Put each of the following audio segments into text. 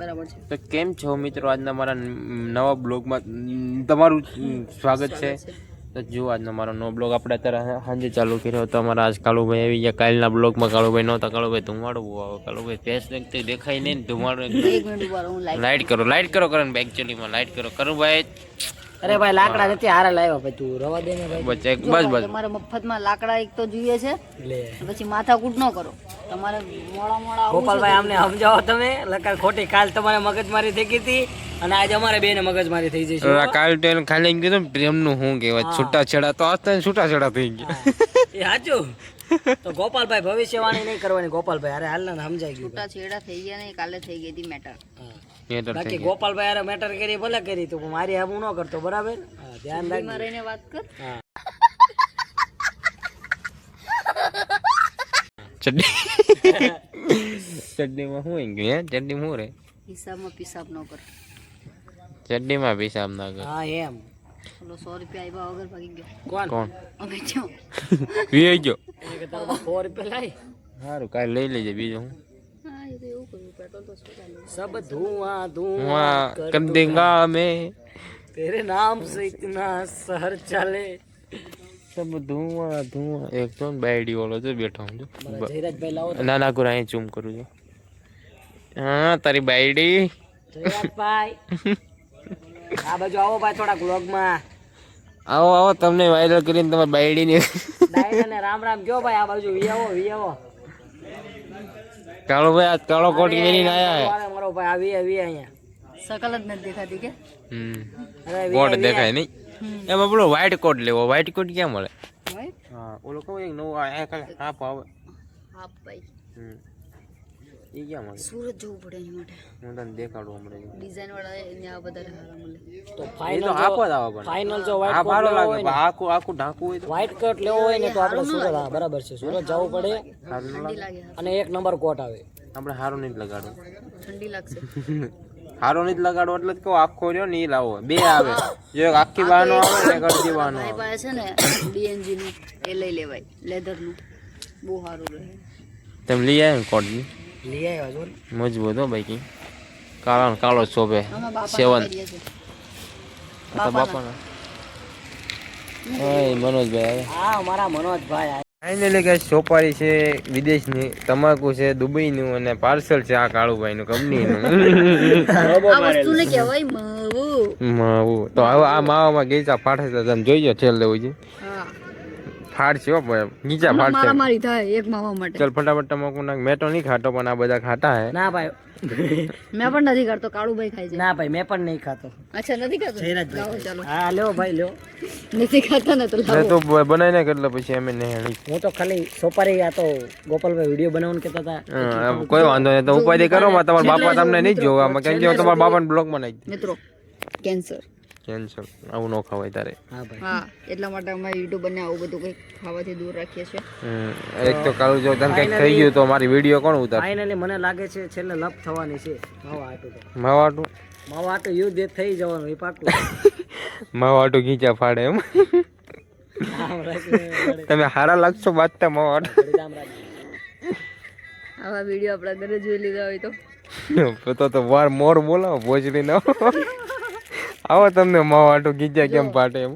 બરાબર છે. તો કેમ છો મિત્રો, આજના મારા નવા બ્લોગમાં તમારું સ્વાગત છે. તો જો આજનો મારો નવો બ્લોગ આપણે અત્યારે સાંજે ચાલુ કર્યો હતો. અમારા આજ કાળુભાઈ આવી ગયા. કાલના બ્લોગમાં કાળુભાઈ નહોતા. કાળુભાઈ ધુમાડો બહુ આવે. કાળુભાઈ ફેસ દેખાય નહીં, ધુમાડો એક મિનિટ ઉભા રહો, હું લાઈટ કરો કરણ ભાઈ, એકચ્યુઅલીમાં લાઈટ કરો કરુભાઈ. અરે ભાઈ લાકડા નથી હારા લાવ્યા ભાઈ, તું રવા દે ને ભાઈ. બસ તમારે મફતમાં લાકડા એક તો જોઈએ છે, લે પછી માથાકૂટ ન કરો. તમારે મોડા મોડા આવવું છે ગોપાલભાઈ અમને સમજાવો તમે. લકાર ખોટી કાલ તમારે મગજમારી થઈ ગઈ હતી અને આજે અમારે બેને મગજમારી થઈ જશે. કાલ ટેલ ખાલી એમ કીધું પ્રેમનું શું કહેવાય, છૂટા છેડા તો આજ છૂટા છેડા થઈ ગયા. એ સાચું. તો ગોપાલભાઈ ભવિષ્યવાણી નહીં કરવાની. ગોપાલભાઈ અરે હાલ ને સમજાઈ ગયું. છૂટા છેડા થઈ ગયા ને, કાલે થઈ ગઈ હતી મેટર. બાકી ગોપાલભાઈ અરે મેટર કરી ભલે કરી, તું મારી હું ન કરતો, બરાબર? ધ્યાન રાખજો. રહીને વાત કર. ચડ્ડીમાં શું ગયું હે? ચડ્ડી શું રે? હિસાબમાં પિસાબ ન કર. ચડ્ડીમાં પિસાબ ના કર. હા એમ. ઓલો 100 રૂપિયા આવ્યા વગર ભાગી ગયો. કોણ? અમે જો વી ગયો. એને કે તારો 100 રૂપિયા લાય. સારું કાલ લઈ લેજે. બીજું હું હા, એ તો એવું કર્યું. પેટ્રોલ તો શું ચાલે? સબ ધુઆં ધુઆં वहाँ कर देगा में तेरे नाम से इतना शहर चले. सब धुआं धुआं. एक तो बैडी वालो जो बैठा हूँ મારા જયરાજભાઈ લાવો તો. ना ना को राय चूम करूँ जो. हाँ तारी बैडी. જયરાજભાઈ આ બાજુ આવો ભાઈ થોડાક વ્લોગમાં. आओ आओ તમને વાયરલ કરીને તમારી બાયડી ને ડાયરાને રામ રામ કયો ભાઈ. આ બાજુ વી આવો. કાળો ભાઈ આજ કાળો કોટ પહેરીને આયા હે. મારો ભાઈ આવી અહીંયા. શકલ જ નથી દેખાતી કે અરે કોટ દેખાય નહીં. એમાં પેલો વ્હાઈટ કોટ લેવો. વ્હાઈટ કોટ ક્યાં મળે? ભાઈ હા ઓલો કહું એક નવો આ કાલે હાફ આવે. હા ભાઈ, એ ક્યાં મળે? સુરત જવું પડે એની માટે. હું તને દેખાડું હમણાં. ડિઝાઇન વાળા ત્યાં વધારે સારા મળે. તો એ ફાઇનલ તો હાફ જ આવે પણ. ફાઇનલ જો આ વ્હાઈટ કોટ ભારો લેવો લાગે હોય પણ ને, આખું આખું ઢાંકવું હોય તો વ્હાઈટ કોટ લેવો હોય ને તો આપણે સુરત, હા બરાબર છે, સુરત જવું પડે. સારું ન ઠંડી લાગે. લાગે. અને 1 નંબર કોટ આવે. આપણે હારું નહીં જ લગાડવું. ઠંડી લાગશે. હારો નહીં જ લગાડવો એટલે જ કહું આખો રહ્યો ને એ લાવો. બે આવે, જો એક આખી બહારનો આવે ને એક અડધી બહારનો મારી આવે. પાસે છે ને ડીએનજી નું, એ લઈ લેવાય. લેધર નું બહુ સારું રહે. તમે લઈ આવ્યા ને કોટની? લઈ આવ્યા છો ને? મજબૂત હો બાકી. કાળો ને કાળો શોભે. આમાં બાપા 7 કરીએ છે. આ તો બાપાના. ઓય મનોજભાઈ હા મારા મનોજભાઈ. ફાઇનલી ગાઈસ સોપારી છે વિદેશની, તમાકુ છે દુબઈનું અને પાર્સલ છે આ કાળુભાઈનું કંપનીનું. આ વસ્તુને કહેવાય માવું. માવું. તો હવે આ માવામાં ગીચા ફાટે છે, તમે જોઈજો છેલ્લે હોય હા, ફાટશે હો ભાઈ, ગીચા ફાટશે. મારામારી થાય એક માવા માટે. ચલ ફટાફટ તમાકુ નાખ. મેં તો નહીં ખાતો પણ આ બધા ખાતા હે. ના ભાઈ મેં પણ નથી કરતો, કાળુભાઈ ખાય છે. ના ભાઈ મેં પણ નહીં ખાતો. અચ્છા નથી ખાતો? લાવો ચાલો. હા લ્યો ભાઈ લ્યો. નથી ખાતા ને તો મેં લાવો. તો બનાવીને એટલે પછી અમે નહીં. હું તો ખાલી સોપારી, આ તો ગોપાલભાઈ વિડીયો બનાવવાનું કહેતા હતા. કોઈ વાંધો નહીં, તો ઉપાધિ કરો. તમારા બાપા તમને નહીં જોવા. કેમ કે તમારા બાપાને બ્લોગમાં નાખી દે. મિત્રો કેન્સર. કેન્સર આવું ન ખવાય તારે. હા ભાઈ. હા, એટલા માટે અમે યુટ્યુબ અને આવું બધું કંઈક ખાવાથી દૂર રાખીએ છીએ. એક તો કાલું જો તને કંઈક થઈ ગયું તો મારી વિડીયો કોણ ઉતાર? ફાઇનલી મને લાગે છે છેલ્લે લપ થવાની છે. માવાટું માવાટું યુદ્ધ થઈ જવાનું, એ પાકું. માવાટું ગીચા ફાડે એમ. આમ રાખીને તમે હારા લાગશો બાજતા માવાટું. આમ રાખીને. આવા વિડીયો આપણા ઘરે જોઈ લીધા હોય તો તો વાર મોર બોલાવો ભોજડી ના. આવો તમને માવાટું ગીચા કેમ ફાટે એમ.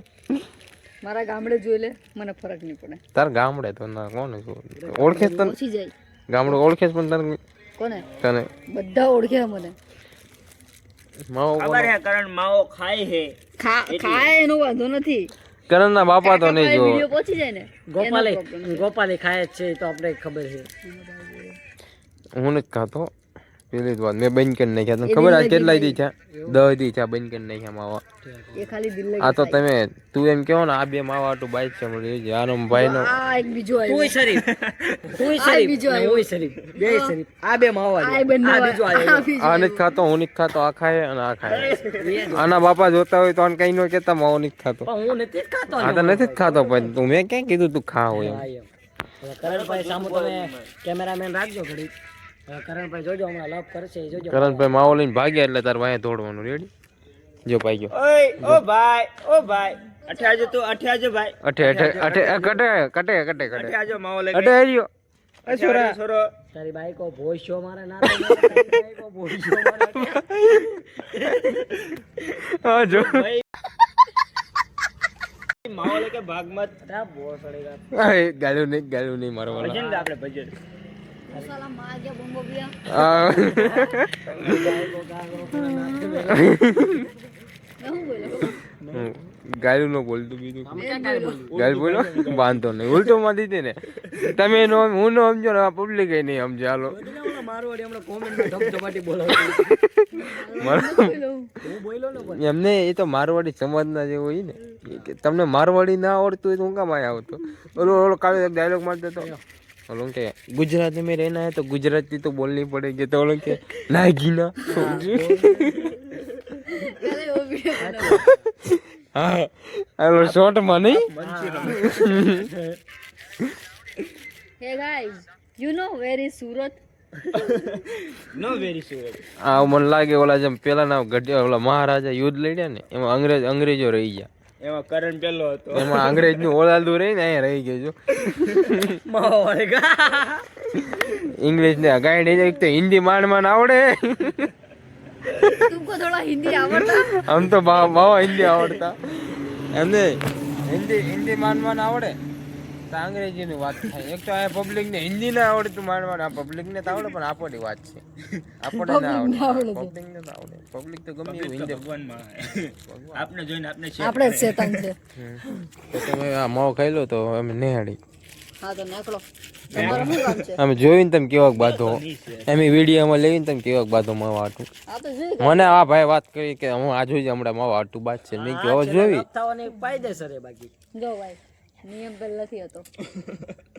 મારા ગામડે જોઈ લે, મને ફરક નહીં પડે. તાર ગામડે તો ના કોને ઓળખે તને? ઓછી જાય. ગામડું ઓળખે પણ તને કોને? તને બધા ઓળખે મને. માવો કારણ માવો ખાય હે. ખાય એનો વાંધો નથી. કરણ ના બાપા તો નહીં જો. વિડીયો પહોંચી જાય ને. ગોપાલી ખાય જ છે, તો આપણે ખબર છે. હું નથી ખાતો. પેલી જ વાત મેં બંધ કરી નાખ્યા. તમને ખબર આ કેટલા દી છે? 10 દી છે બંધ કરી નાખ્યા માવા. એ ખાલી દિલ આ તો તમે તું એમ કહો ને આ બે માવા આટું બાઈક છે મળી આનો ભાઈ નો. આ એક બીજો આવ્યો. તુંય શરીફ, તુંય શરીફ, બીજો ને હુંય શરીફ, બેય શરીફ. આ બે માવા આ બંને આ બીજો આ આવ્યો. બીજો. આ નથી ખાતો, હું નથી ખાતો. આ ખાય અને આ ખાય. આના બાપા જોતા હોય તો આને કઈ નો કેતા માવો નથી ખાતો. પણ હું નથી જ ખાતો. આ તો નથી જ ખાતો પણ તું મેં ક્યાં કીધું તું ખાવ એમ. હા, એમ. હવે કરણભાઈ સામુ તમે કેમેરામેન રાખજો ઘડી. હવે કરણભાઈ જોજો હમણાં લપ કરશે, જોજો. કરણભાઈ માવો લઈને ભાગ્યા એટલે તાર વાંહે દોડવાનું. રેડી જો પાઈ ગયો. ઓ ભાઈ અઠે આજો ભાઈ. અઠે અઠે અઠે કટે કટે કટે કટે આજો માવો લઈ અઠે હરિયો તારી બાઈ કો ભોસ્યો મારે ના તો તારી બાઈ કો ભોસ્યો મારે હા જો માહોલ કે ભાગમત અરે બહુ સડેગા ગાળ્યું નહીં મારો વાળો ભજન આપણે ભજન સાલા માર ગયા બોમ્બો બિયા બાઈ કો ગાગરો હું બોલો ગાળ્યું ન બોલતું બીજું ગાળ બોલો વાંધો નહીં ઉલટો માં દીધી ને તમે નો હું નો સમજો ને પબ્લિક નહીં સમજે હાલો મારવાડી હમણાં કોમેન્ટ માં ધબધબાટી બોલાવતો હું બોલ્યો ને પણ એમને એ તો મારવાડી સમાજના જેવો હોય ને કે તમને મારવાડી ના આવડતું હોય તો હું કામ આયા આવતો ઓલો કાલે એક ડાયલોગ મારતો હતો ઓલો કે ગુજરાતી में रहना है तो गुजराती तो बोलनी पड़ेगी तो ओलो के लागी ना અરે ઓ બી હા હાલો શોર્ટ માં નહીં હે guys you know where is Surat know very sure આ મને લાગે ઓલા જેમ પેલા ના ઓલા મહારાજા યુદ્ધ લડ્યા ને એમાં અંગ્રેજો રહી ગયા એમાં કરણ પેલો હતો એમાં અંગ્રેજ નું ઓલાદું રહી ને અહીંયા રહી ગયું ઇંગ્લિશ ને ગાઈડ એક તો હિન્દી માંડ આવડે तुमको थोड़ा हिंदी आवड़ता हम तो बाबा हिंदी आवड़ता એમને હિન્દી માંડ આવડે તો અંગ્રેજી ની વાત થાય એક તો આ પબ્લિક ને હિન્દી ના આવડતું માંડવાનું આ પબ્લિક ને તો આવડે પણ આપણી વાત છે આપણે ના આવડે પબ્લિક ને તો આવડે પબ્લિક તો ગમે એવું હિન્દી ભગવાનમાં આપણે જોઈને આપણે આપણે જ શેતાન છે તો તમે આ માવો ખાઈ લો તો અમે નિહાળી હા તો નાખલો તમારું શું કામ છે અમે જોઈને તમે કેવાક બાધો એમ વિડીયોમાં લઈને તમે કેવાક બાધો માવા હાટું આ તો જોઈ મને આ ભાઈ વાત કરી કે હું આ જોઈ હમણાં માવા હાટું બાદ છે મેં કહ્યું હવે જોઈ થવાની કાયદેસર છે બાકી જો ભાઈ નિયમ પહેલાથી હતો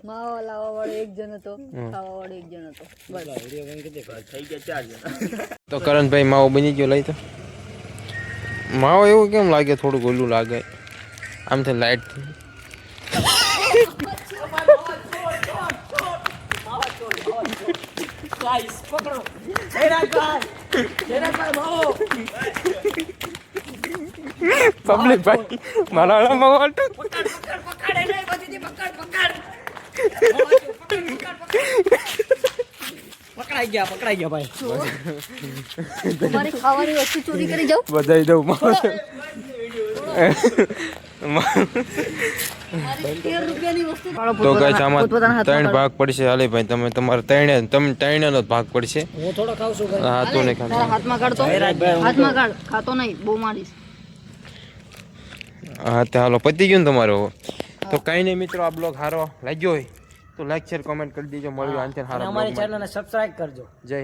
માવા લાવવા વાળો એક જણ હતો ખાવા વાળો એક જણ હતો બસ વિડિયો બંધ કરી દે થઈ ગયા 4 જણા તો કરણભાઈ માવો બની ગયો લઈ તો માવો એવું કેમ લાગે થોડું ગોલું લાગે આમથી લાઈટ ગાઈસ પકડો જયરાજભાઈ માવો પબ્લિક ભાઈ મારા માવો હાટું પકડ નહીં બધી પકડ પકડાઈ ગયા ભાઈ તમારી ખાવાની વસ્તુ ચોરી કરી જાવ બધાઈ દઉં માવો મારી 13 રૂપિયાની વસ્તુ તો ગાઈસ આમાં 3 ભાગ પડશે હાલે ભાઈ તમે તમારે ત્રણે નો ભાગ પડશે હું થોડો ખાવ છું ભાઈ હા તો ને તારા હાથમાં કાઢતો હાથમાં કાઢ ખાતો નહીં બહુ મારીશ હા તો હાલો પતી ગયું ને તમારો તો કઈ નહીં મિત્રો આ બ્લોગ સારો લાગ્યો હોય તો લાઈક શેર કોમેન્ટ કરી દેજો મળ્યું આંચર સારો અમારી ચેનલને સબસ્ક્રાઇબ કરજો જય